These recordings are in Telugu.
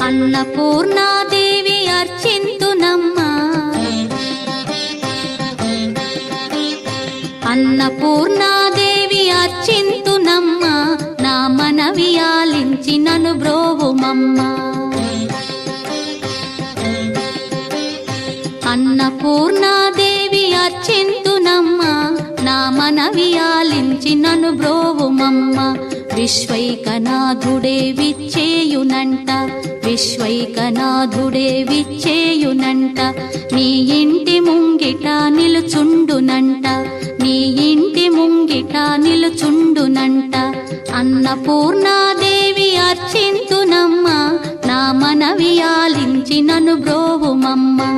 అన్నపూర్ణాదేవి అర్చింతునమ్మా, అన్నపూర్ణాదేవి అర్చింతునమ్మా, నా మనవి ఆలించి నన్ను బ్రోవుమమ్మా. అన్నపూర్ణాదేవి అర్చింతునమ్మా, నా మనవి ఆలించి నన్ను బ్రోవుమమ్మా. విశ్వైకనాథుడే విచ్చేయునంట, విశ్వైకనాథుడే విచ్చేయునంట, నీ ఇంటి ముంగిట నిలుచుండునంట, నీ ఇంటి ముంగిట నిలుచుండునంట. అన్నపూర్ణాదేవి అర్చింతునమ్మా, నా మనవి ఆలించి నన్ను బ్రోవుమమ్మా.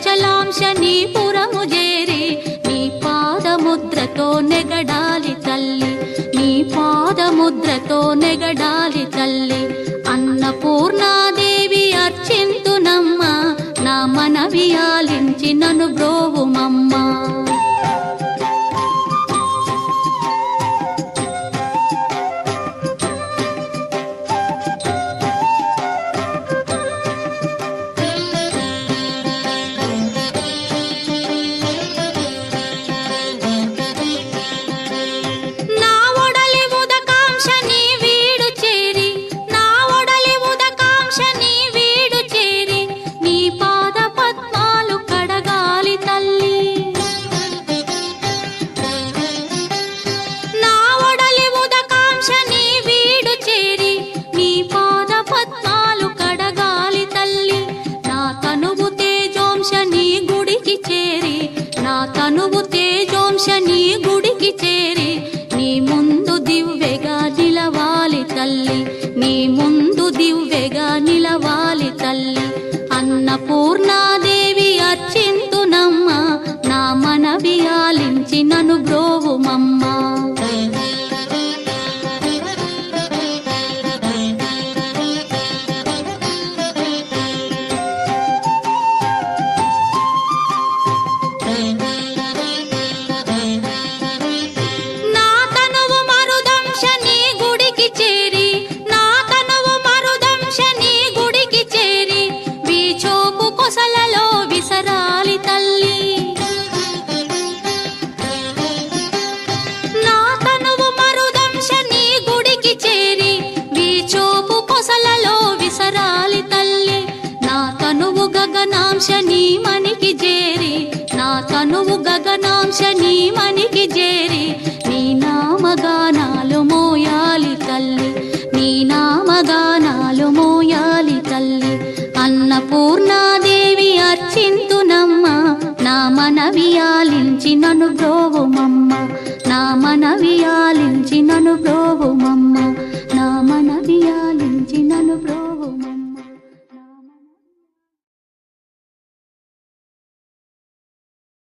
అచలాంశనీపురము చేరి నీ పాదముద్రతో నెగడాలి తల్లి, నీ పాదముద్రతో నెగడాలి తల్లి. అన్నపూర్ణాదేవి అర్చింతునమ్మా, నా మనవి ఆలించి నన్ను బ్రోవుమమ్మా. తనువు తేజోంశని గుడికి చేరి నీ ముందు దివ్వెగా నిలవాలి తల్లి, నీ ముందు దివ్వెగా నిలవాలి తల్లి. అన్నపూర్ణాదేవి అర్చింతునమ్మా, నా మనవి ఆలించి నన్ను బ్రోవుమమ్మా. గగనాంశని మనికి చేరి, నా తనువు గగనాంశని మనికి చేరి నీ నామగానాలు మోయాలి తల్లి, నీ నామగానాలు మోయాలి తల్లి. అన్నపూర్ణాదేవి అర్చింతునమ్మా, నా మనవి ఆలించి నన్ను బ్రోవుమమ్మా, నా మనవి